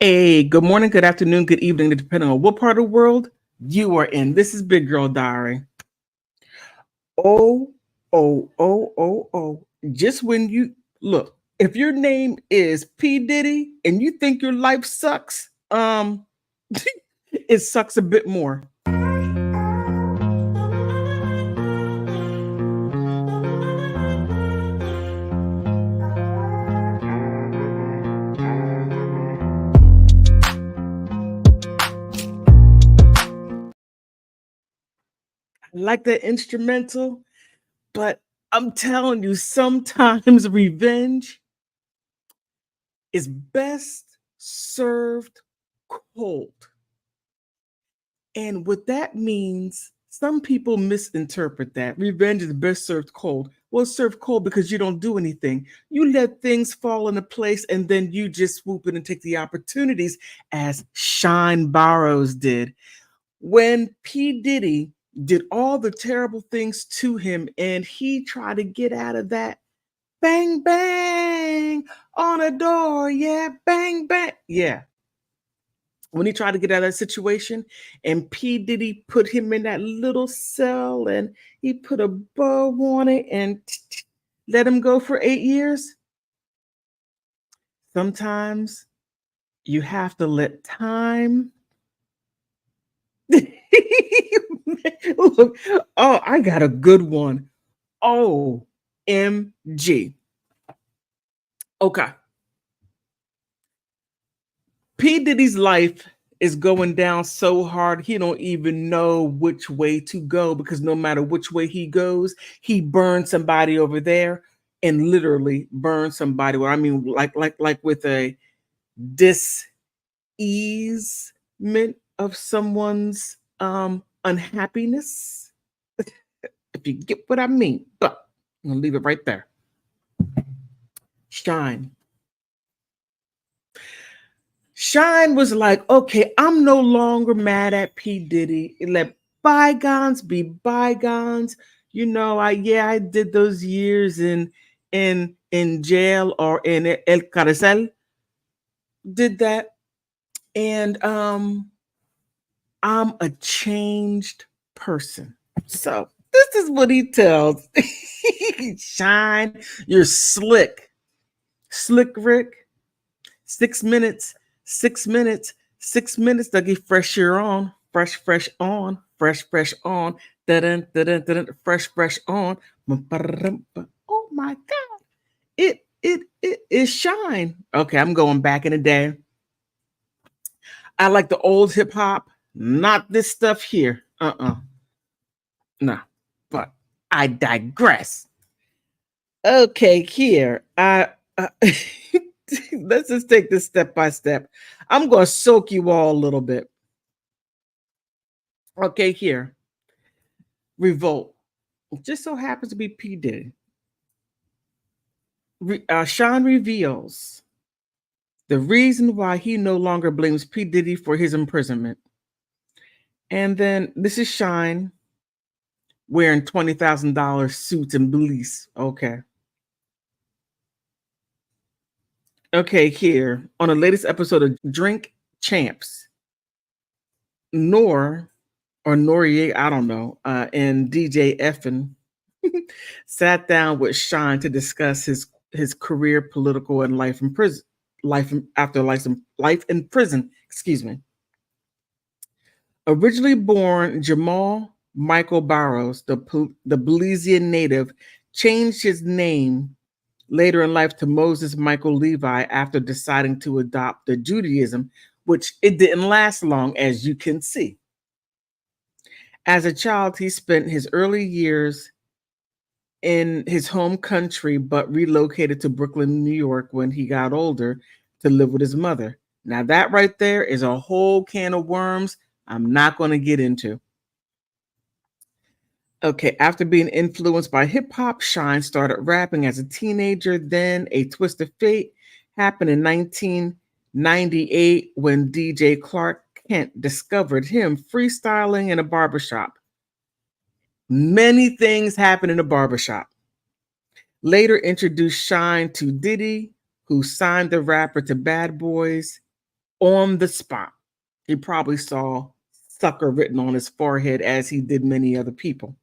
Hey, good morning, good afternoon, good evening, depending on what part of the world you are in. This is Big Girl Diary. Oh, oh. Just when you look, if your name is P. Diddy and you think your life sucks, it sucks a bit more. I like the instrumental, but I'm telling you, sometimes revenge is best served cold. And what that means, some people misinterpret that. Revenge is best served cold. Well, it's served cold because you don't do anything. You let things fall into place and then you just swoop in and take the opportunities, as Shyne Barrows did. When P. Diddy did all the terrible things to him and he tried to get out of that, bang, bang on a door. Yeah, bang, bang. Yeah, when he tried to get out of that situation, and P. Diddy put him in that little cell and he put a bow on it and let him go for 8 years. Sometimes you have to let time. Look, oh, I got a good one. OMG. Okay. P. Diddy's life is going down so hard he don't even know which way to go, because no matter which way he goes, he burns somebody over there and literally burns somebody. Well, I mean, like with a dis-easement of someone's unhappiness, if you get what I mean. But I'm gonna leave it right there. Shyne. Shyne was like, okay, I'm no longer mad at P. Diddy. Let bygones be bygones. You know, I did those years in jail or in El Carcel. Did that. And I'm a changed person. So this is what he tells Shyne, you're slick. Slick Rick. 6 minutes, 6 minutes, 6 minutes. They'll get fresher on, fresh on, fresh on, da-dun, fresh on. Oh my God. It is Shyne. Okay, I'm going back in the day. I like the old hip hop, not this stuff here. No, but I digress. Okay, here. Let's just take this step by step. I'm going to soak you all a little bit. Okay, here. Revolt. It just so happens to be P. Diddy. Sean reveals the reason why he no longer blames P. Diddy for his imprisonment. And then this is Shyne wearing $20,000 suits in Belize. Okay. Okay, here on the latest episode of Drink Champs, Nor or Noriega, I don't know, and DJ Effin sat down with Shyne to discuss his career, political, and life in prison, life in prison. Excuse me. Originally born Jamal Michael Barrows, the Belizean native, changed his name later in life to Moses Michael Levi after deciding to adopt the Judaism, which it didn't last long, as you can see. As a child, he spent his early years in his home country, but relocated to Brooklyn, New York when he got older to live with his mother. Now, that right there is a whole can of worms I'm not going to get into. Okay, after being influenced by hip hop, Shyne started rapping as a teenager. Then A Twist of Fate happened in 1998 when DJ Clark Kent discovered him freestyling in a barbershop. Many things happened in a barbershop. Later introduced Shyne to Diddy, who signed the rapper to Bad Boys. on the spot. He probably saw sucker written on his forehead as he did many other people.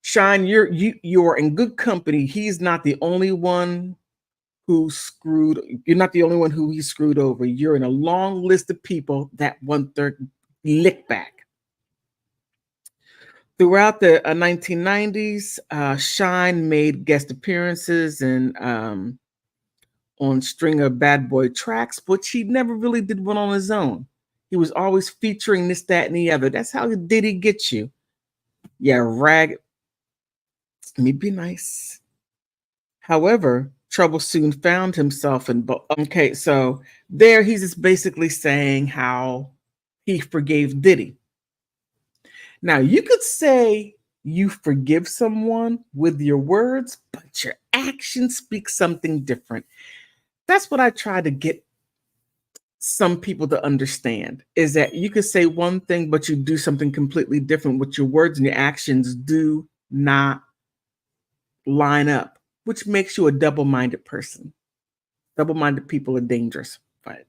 Shyne, you're in good company. He's not the only one you're not the only one who he screwed over. You're in a long list of people that want their lick back. Throughout the 1990s, Shyne made guest appearances and on string of bad boy tracks, but he never really did one on his own. He was always featuring this, that, and the other. That's how Diddy gets you. Yeah, rag. Let me be nice. However, trouble soon found himself in. Okay, so there he's just basically saying how he forgave Diddy. Now, you could say you forgive someone with your words, but your actions speak something different. That's what I try to get some people to understand, is that you could say one thing, but you do something completely different with your words, and your actions do not line up, which makes you a double-minded person. Double-minded people are dangerous, but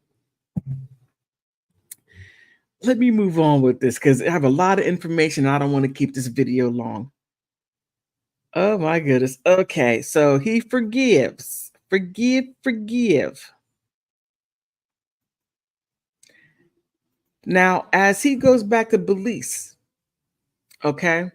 let me move on with this because I have a lot of information. I don't want to keep this video long. Oh my goodness. Okay, so he forgives. Forgive. Now, as he goes back to Belize, okay,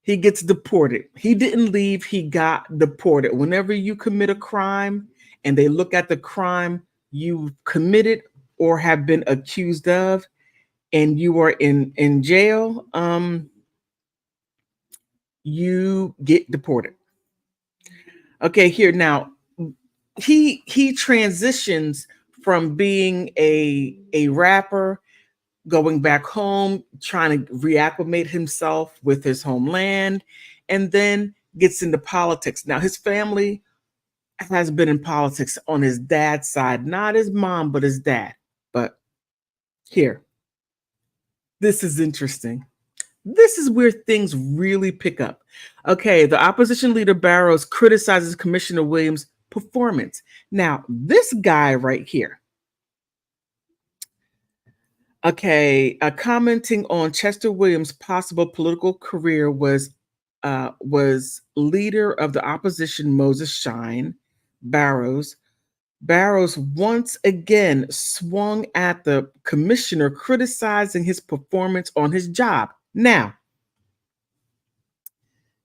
he gets deported. He didn't leave, he got deported. Whenever you commit a crime and they look at the crime you committed or have been accused of, and you are in jail, you get deported. Okay, here now, he transitions from being a rapper, going back home, trying to reacclimate himself with his homeland, and then gets into politics. Now, his family has been in politics on his dad's side, not his mom, but his dad. But here, this is interesting. This is where things really pick up. Okay, the opposition leader Barrows criticizes Commissioner Williams' performance. Now, this guy right here, okay, commenting on Chester Williams' possible political career was leader of the opposition Moses Shyne Barrows. Barrows once again swung at the commissioner, criticizing his performance on his job. Now,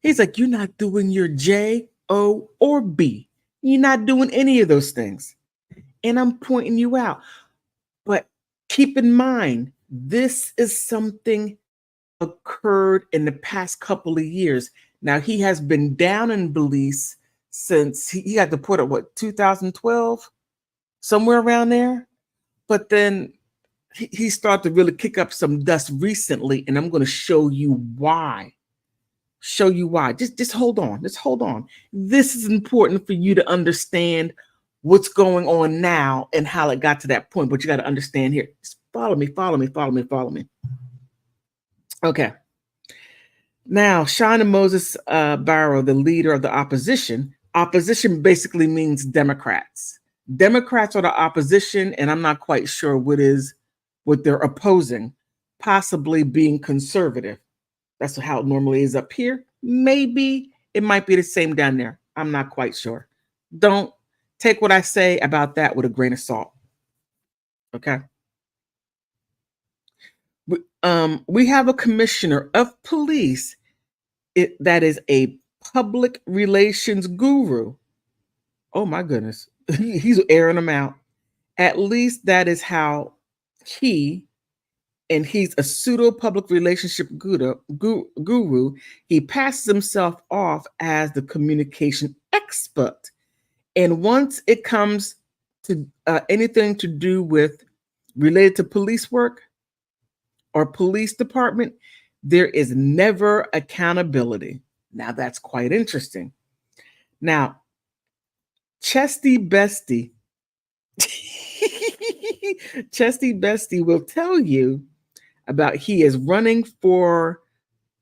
he's like, you're not doing your J, O, or B. You're not doing any of those things. And I'm pointing you out. But keep in mind, this is something occurred in the past couple of years. Now, he has been down in Belize since he got deported, what, 2012? Somewhere around there. But then he started to really kick up some dust recently, and I'm going to show you why. Just hold on. Just hold on. This is important for you to understand what's going on now and how it got to that point. But you got to understand here. Just follow me. Okay. Now, Shyne and Moses Barrow, the leader of the opposition. Opposition basically means Democrats. Democrats are the opposition, and I'm not quite sure what they're opposing, possibly being conservative. That's how it normally is up here. Maybe it might be the same down there. I'm not quite sure. Don't take what I say about that with a grain of salt. Okay. We have a commissioner of police that is a public relations guru. Oh my goodness. He's airing them out. At least that is how he's a pseudo public relationship guru. He passes himself off as the communication expert. And once it comes to anything to do with related to police work or police department, there is never accountability. Now that's quite interesting. Now, Chesty Bestie, Chesty Bestie will tell you about he is running for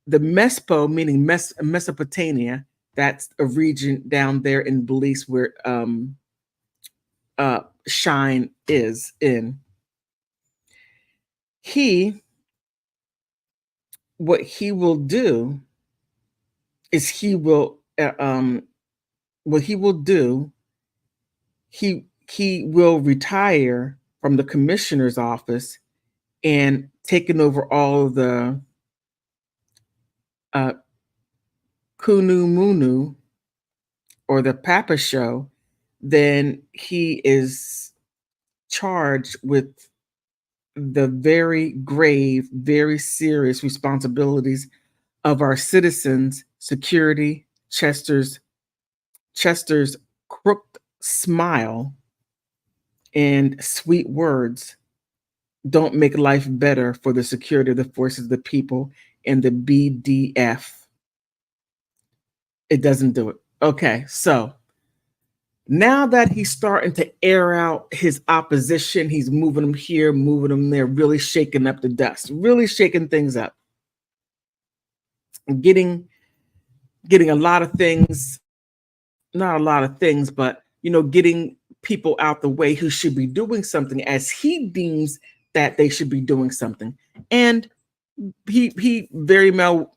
the MESPO, meaning Mesopotamia. That's a region down there in Belize where Shyne is in. What he will do is what he will do, he will retire from the commissioner's office and taking over all of the Kunu Munu or the Papa Show. Then he is charged with the very grave, very serious responsibilities of our citizens' security. Chester's crooked smile and sweet words don't make life better for the security of the forces of the people and the BDF. It doesn't do it. Okay, so now that he's starting to air out his opposition, he's moving them here, moving them there, really shaking up the dust, really shaking things up, getting a lot of things, not a lot of things, but getting people out the way who should be doing something as he deems that they should be doing something. And he very well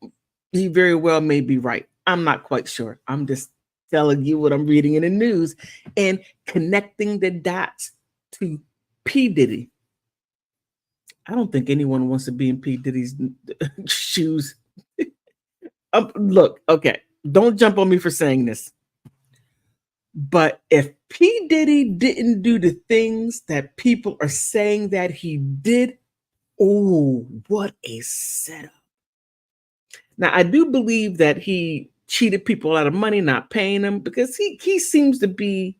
may be right. I'm not quite sure. I'm just telling you what I'm reading in the news and connecting the dots to P. Diddy. I don't think anyone wants to be in P. Diddy's shoes. Look, okay, don't jump on me for saying this. But if P. Diddy didn't do the things that people are saying that he did, oh, what a setup. Now, I do believe that he cheated people out of money, not paying them, because he seems to be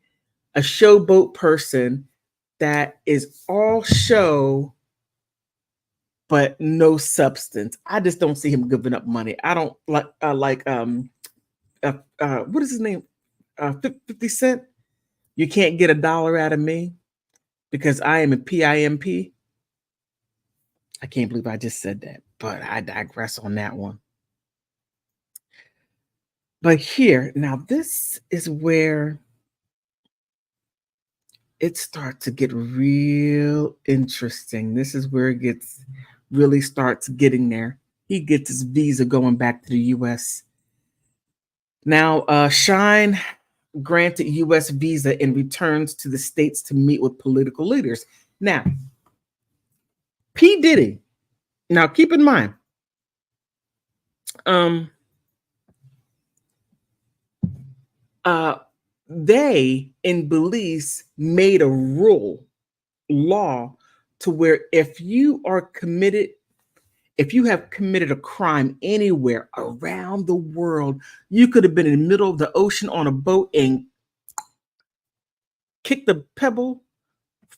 a showboat person that is all show, but no substance. I just don't see him giving up money. I don't what is his name? 50 Cent. You can't get $1 out of me because I am a PIMP. I can't believe I just said that, but I digress on that one. But here, now this is where it starts to get real interesting. This is where it really starts getting there. He gets his visa going back to the U.S. Now, Shyne granted U.S. visa and returns to the States to meet with political leaders. Now, P. Diddy, now keep in mind, they in Belize made a law to where if you have committed a crime anywhere around the world, you could have been in the middle of the ocean on a boat and kicked a pebble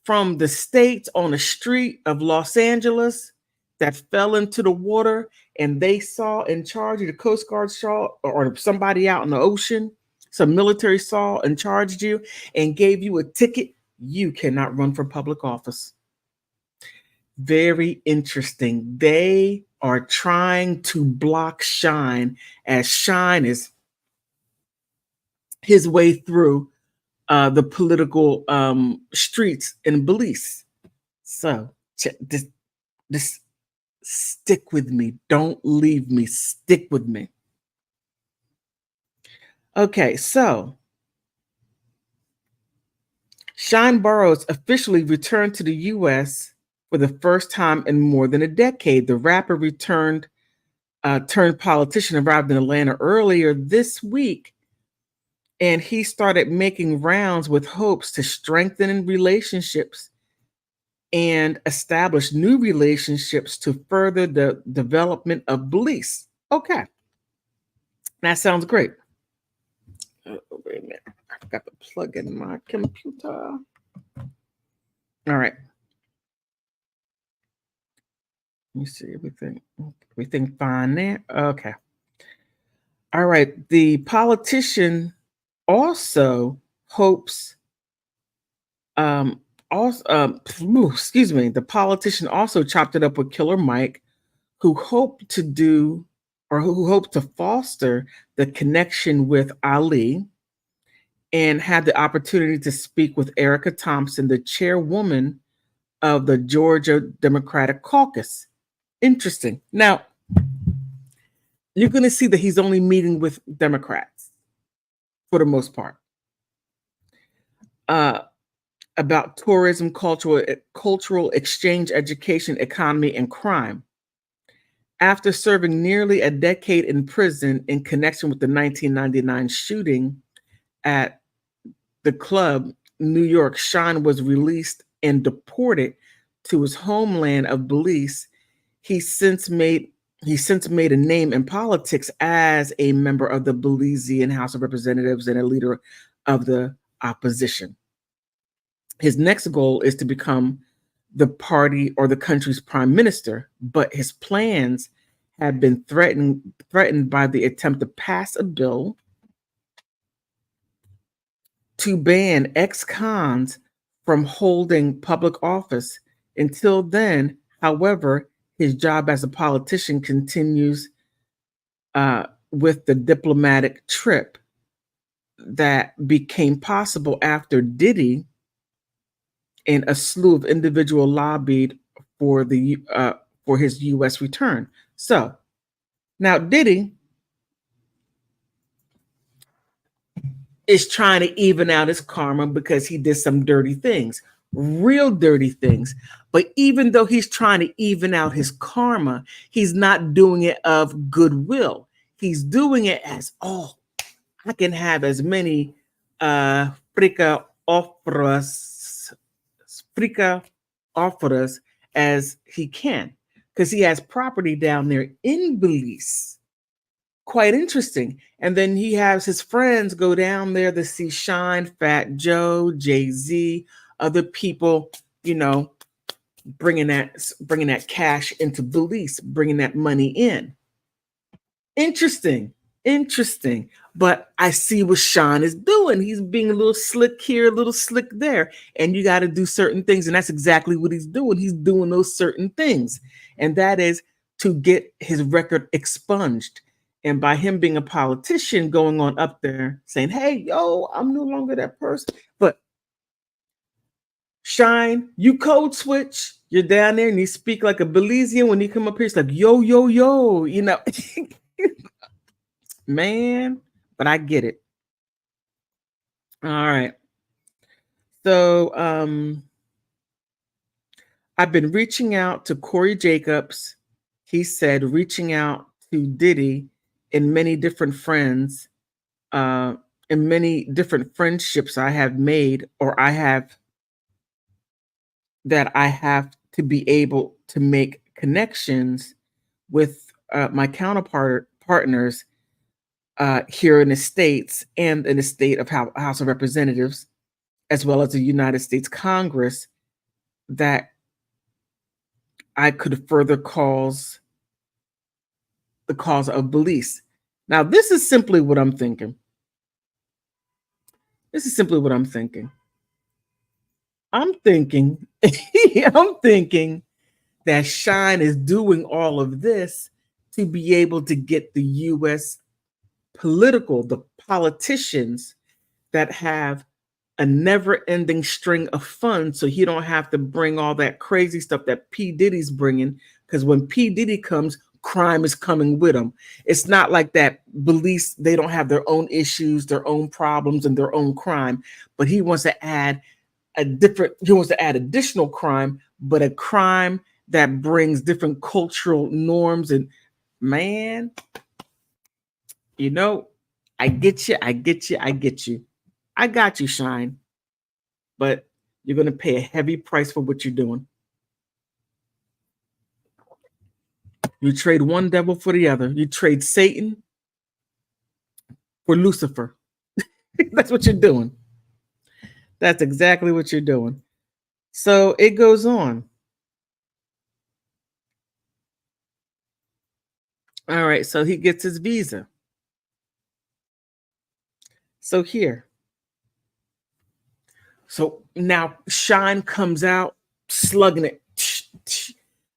from the States on a street of Los Angeles that fell into the water, and they saw in charge of the Coast Guard saw, or somebody out in the ocean, some military saw and charged you and gave you a ticket, you cannot run for public office. Very interesting. They are trying to block Shyne as Shyne is his way through the political streets in Belize. So just stick with me. Don't leave me. Stick with me. Okay, so Shyne Barrows officially returned to the U.S. for the first time in more than a decade. The rapper turned politician arrived in Atlanta earlier this week, and he started making rounds with hopes to strengthen relationships and establish new relationships to further the development of Belize. Okay, that sounds great. Wait a minute. I forgot to plug in my computer. All right. Let me see everything fine there. Okay. All right. The politician also hopes the politician also chopped it up with Killer Mike, who hoped to foster the connection with Ali and had the opportunity to speak with Erica Thompson, the chairwoman of the Georgia Democratic Caucus. Interesting. Now, you're going to see that he's only meeting with Democrats for the most part. About tourism, cultural exchange, education, economy, and crime. After serving nearly a decade in prison in connection with the 1999 shooting at the club, New York, Shyne was released and deported to his homeland of Belize. He since made a name in politics as a member of the Belizean House of Representatives and a leader of the opposition. His next goal is to become the party or the country's prime minister, but his plans have been threatened by the attempt to pass a bill to ban ex-cons from holding public office. Until then, however, his job as a politician continues with the diplomatic trip that became possible after Diddy and a slew of individuals lobbied for his U.S. return. So now Diddy is trying to even out his karma because he did some dirty things, real dirty things. But even though he's trying to even out his karma, he's not doing it of goodwill. He's doing it as, oh, I can have as many frica offers as he can, because he has property down there in Belize. Quite interesting. And then he has his friends go down there to see Shyne, Fat Joe, Jay-Z, other people, bringing that cash into Belize, bringing that money in. Interesting. But I see what Shyne is doing. He's being a little slick here, a little slick there. And you got to do certain things. And that's exactly what he's doing. He's doing those certain things. And that is to get his record expunged. And by him being a politician, going on up there saying, hey, yo, I'm no longer that person. But Shyne, you code switch. You're down there and you speak like a Belizean. When you come up here, it's like, yo, yo, yo, man, but I get it. All right. So I've been reaching out to Cory Jacobs. He said reaching out to Diddy and many different friends, and many different friendships I have made, or I have to be able to make connections with my partners here in the States and in the state of House of Representatives, as well as the United States Congress, that I could further cause the cause of Belize. Now, this is simply what I'm thinking. I'm thinking that Shyne is doing all of this to be able to get the U.S. the politicians that have a never-ending string of funds, so he don't have to bring all that crazy stuff that P. Diddy's bringing, because when P. Diddy comes, crime is coming with him. It's not like that Belize, they don't have their own issues, their own problems, and their own crime, but he wants to add additional crime, but a crime that brings different cultural norms. And man, I get you. I got you, Shyne. But you're going to pay a heavy price for what you're doing. You trade one devil for the other. You trade Satan for Lucifer. That's what you're doing. That's exactly what you're doing. So it goes on. All right, so he gets his visa. So here. So now Shyne comes out slugging it.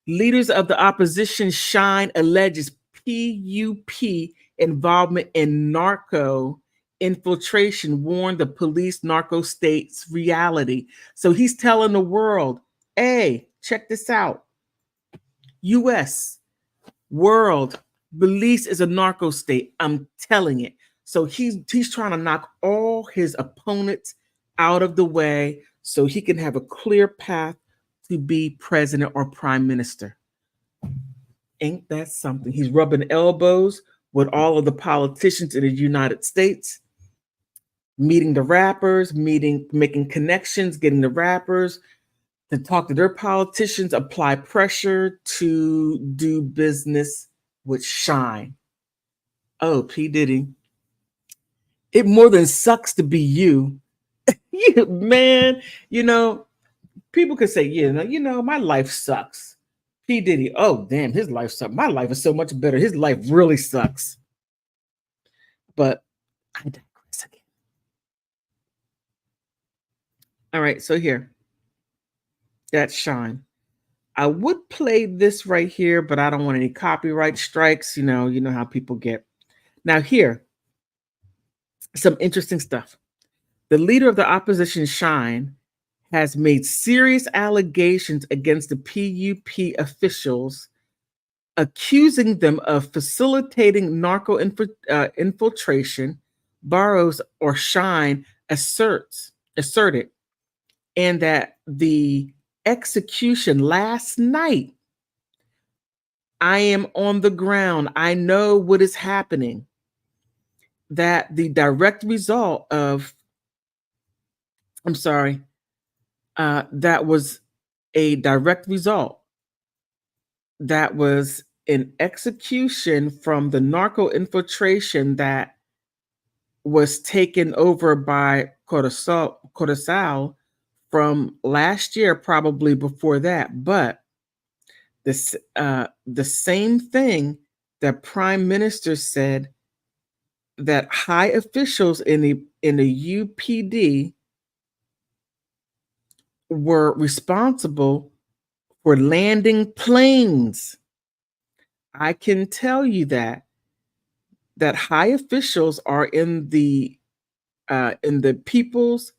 Leaders of the opposition, Shyne alleges PUP involvement in NARCO infiltration warned the police narco state's reality. So he's telling the world, hey, check this out. US, world, Belize is a narco state. I'm telling it. So he's trying to knock all his opponents out of the way so he can have a clear path to be president or prime minister. Ain't that something? He's rubbing elbows with all of the politicians in the United States, meeting the rappers, making connections, getting the rappers to talk to their politicians, apply pressure to do business with Shyne. Oh, P. Diddy. It more than sucks to be you. Man, people could say, my life sucks. P. Diddy, oh, damn, his life sucks. My life is so much better. His life really sucks. But I digress again. All right, so here. That's Shyne. I would play this right here, but I don't want any copyright strikes. You know how people get. Now here, some interesting stuff. The leader of the opposition, Shyne, has made serious allegations against the PUP officials, accusing them of facilitating narco infiltration. Barrows or Shyne asserted, and that the execution last night, I am on the ground. I know what is happening. That the direct result of, that was a direct result. That was an execution from the narco infiltration that was taken over by Corozal from last year, probably before that. But the same thing that Prime Minister said, that high officials in the UPD were responsible for landing planes. I can tell you that high officials are in the People's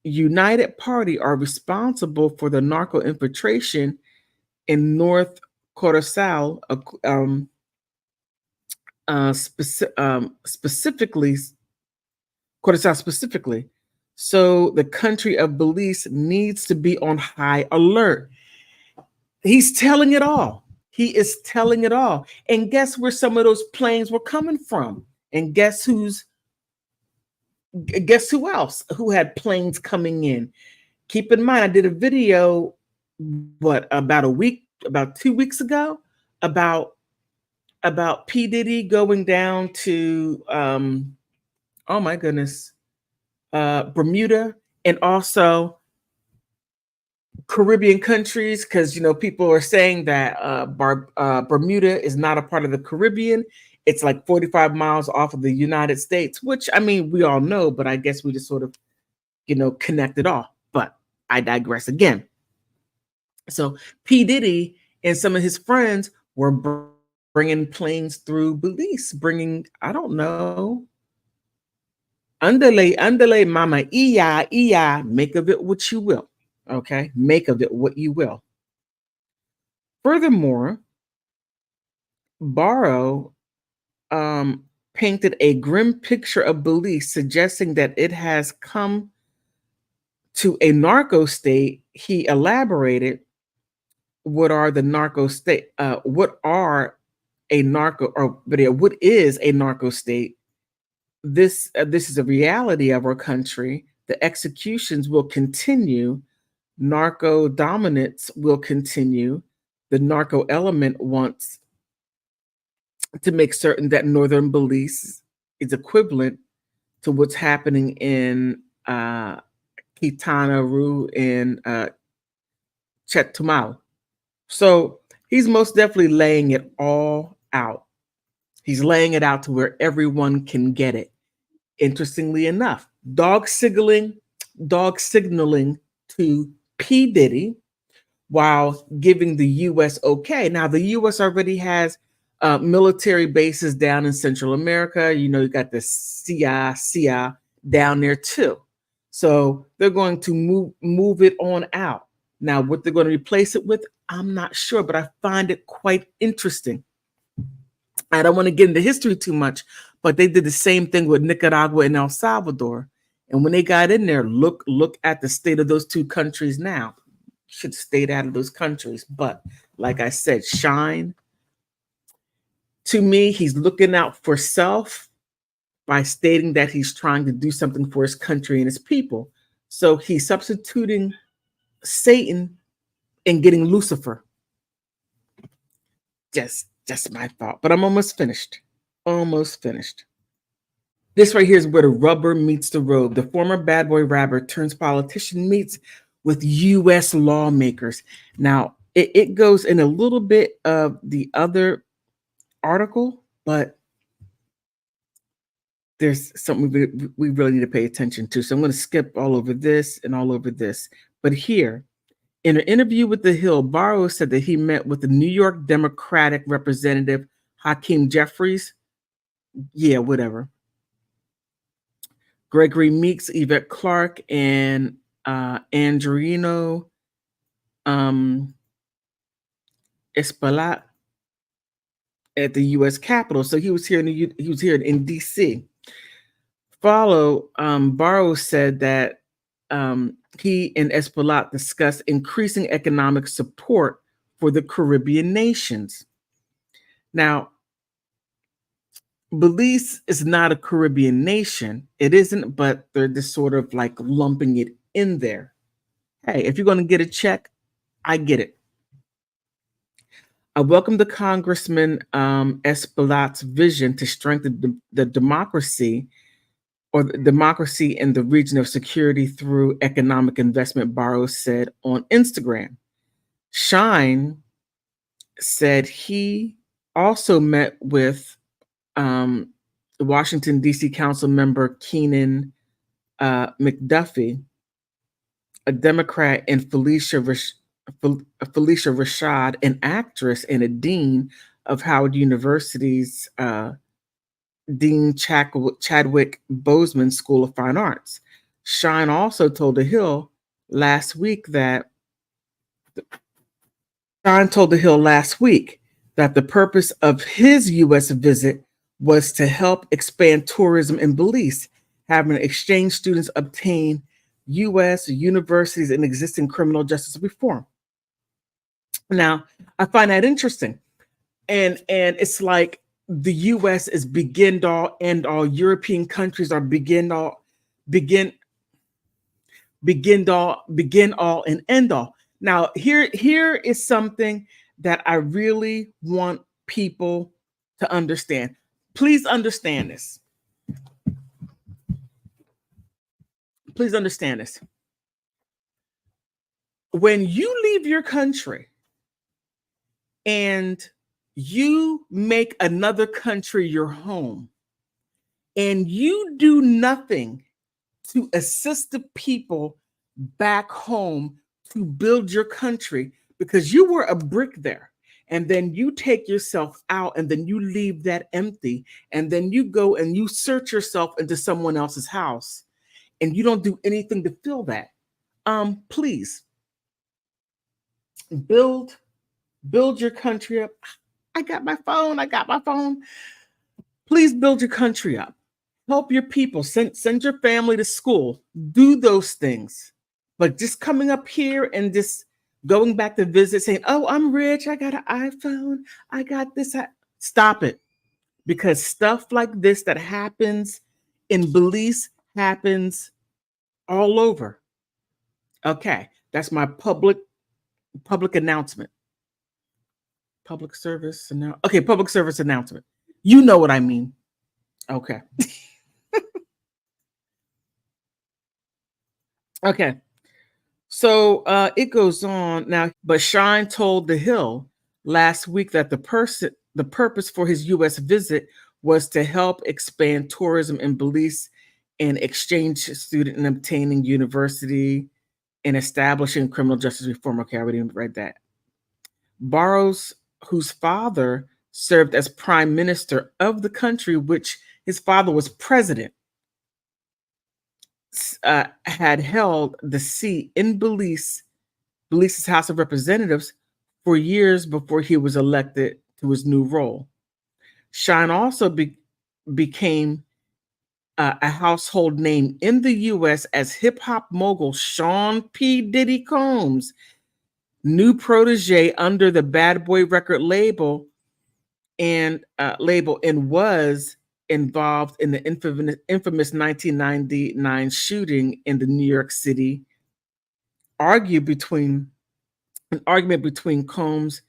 United Party are responsible for the narco infiltration in North Corozal, specifically Corozal specifically. So the country of Belize needs to be on high alert. He's telling it all. He is telling it all. And guess where some of those planes were coming from? And guess who else who had planes coming in? Keep in mind, I did a video, about 2 weeks ago, about P. Diddy going down to, oh my goodness, Bermuda, and also Caribbean countries, because people are saying that Bermuda is not a part of the Caribbean. It's like 45 miles off of the United States, which we all know, but I guess we just sort of connect it all. But I digress again. So P. Diddy and some of his friends were bringing planes through Belize, bringing, I don't know, andale, mama, iya, make of it what you will. Okay, make of it what you will. Furthermore, Barrow painted a grim picture of Belize, suggesting that it has come to a narco state. He elaborated what are the narco state, what is a narco state. This is a reality of our country. The executions will continue. Narco dominance will continue. The narco element wants to make certain that Northern Belize is equivalent to what's happening in Quintana Roo and Chetumal. So he's most definitely laying it all out. He's laying it out to where everyone can get it. Interestingly enough, dog signaling to P. Diddy while giving the U.S. okay. Now, the U.S. already has military bases down in Central America. You know, you got the CIA down there too. So they're going to move it on out. Now, what they're going to replace it with, I'm not sure, but I find it quite interesting. I don't want to get into history too much, but they did the same thing with Nicaragua and El Salvador. And when they got in there, look at the state of those two countries now. Should have stayed out of those countries. But like I said, Shyne, to me, he's looking out for self by stating that he's trying to do something for his country and his people. So he's substituting Satan and getting Lucifer. Just my thought, but I'm almost finished. Almost finished. This right here is where the rubber meets the road. The former bad boy rapper turns politician meets with U.S. lawmakers. Now, it goes in a little bit of the other article, but there's something we really need to pay attention to. So I'm going to skip all over this and all over this. But here, in an interview with The Hill, Barrows said that he met with the New York Democratic Representative Hakeem Jeffries. Yeah, whatever. Gregory Meeks, Yvette Clarke, and Andrino Espaillat at the U.S. Capitol. So he was here in D.C. Barrows said that he and Espaillat discussed increasing economic support for the Caribbean nations. Now, Belize is not a Caribbean nation. It isn't, but they're just sort of like lumping it in there. Hey, if you're going to get a check, I get it. I welcome the Congressman Espaillat's vision to strengthen the democracy or the democracy in the region of security through economic investment, Barrows said on Instagram. Shyne said he also met with the Washington, D.C. Council member Keenan McDuffie, a Democrat, and Felicia Rashad, an actress and a dean of Howard University's Dean Chadwick Boseman School of Fine Arts. Shyne also told The Hill last week that the purpose of his U.S. visit was to help expand tourism in Belize, having exchange students obtain U.S. universities and existing criminal justice reform. Now, I find that interesting. And it's like the U.S. is begin all, end all. European countries are begin all, and end all. Now, here is something that I really want people to understand. Please understand this. Please understand this. When you leave your country and you make another country your home, and you do nothing to assist the people back home to build your country because you were a brick there, and then you take yourself out and then you leave that empty, and then you go and you search yourself into someone else's house and you don't do anything to fill that. Please build your country up. I got my phone. Please build your country up. Help your people. Send your family to school. Do those things. But just coming up here and just going back to visit saying, oh, I'm rich. I got an iPhone. I got this. Stop it. Because stuff like this that happens in Belize happens all over. Okay. That's my public announcement. Public service announcement. You know what I mean. Okay. Okay. So it goes on now, but Shyne told The Hill last week that the purpose for his U.S. visit was to help expand tourism in Belize and exchange student in obtaining university and establishing criminal justice reform. Okay, I already read that. Barrows, whose father served as prime minister of the country, which his father was president, had held the seat in Belize's House of Representatives for years before he was elected to his new role. Shyne also became a household name in the U.S. as hip-hop mogul Sean P. Diddy Combs' new protege under the Bad Boy record label, and was involved in the infamous 1999 shooting in the New York City. An argument between Combs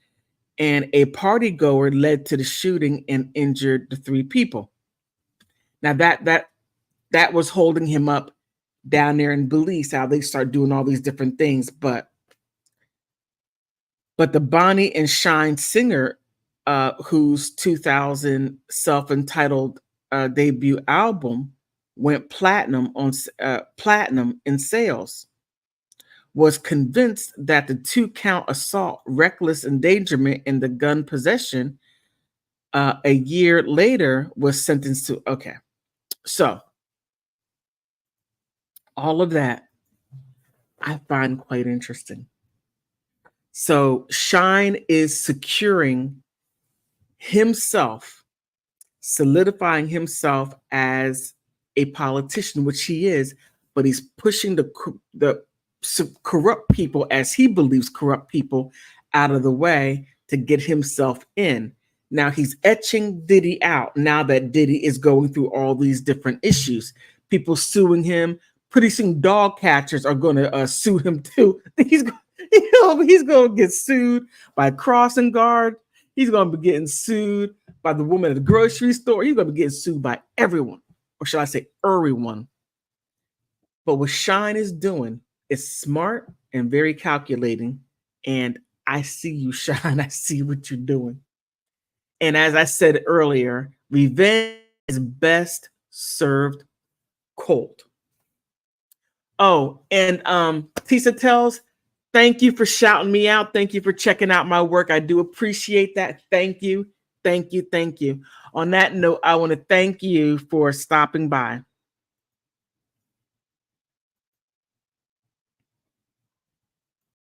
and a party goer led to the shooting and injured the three people. Now that was holding him up down there in Belize, how they start doing all these different things. But the Bonnie and Shyne singer, whose 2000 self-entitled debut album went platinum in sales, was convinced that the 2-count assault, reckless endangerment, and the gun possession a year later was sentenced to. Okay, so all of that I find quite interesting. So Shyne is securing himself, solidifying himself as a politician, which he is, but he's pushing the corrupt people, as he believes corrupt people, out of the way to get himself in. Now he's etching Diddy out now that Diddy is going through all these different issues. People suing him. Pretty soon dog catchers are going to sue him too. He's going to get sued by Crossing Guard. He's going to be getting sued by the woman at the grocery store. He's going to be getting sued by everyone, or shall I say everyone. But what Shyne is doing is smart and very calculating. And I see you, Shyne. I see what you're doing. And as I said earlier, revenge is best served cold. Oh, and Tisa Tells, thank you for shouting me out. Thank you for checking out my work. I do appreciate that. Thank you. Thank you. Thank you. On that note, I want to thank you for stopping by.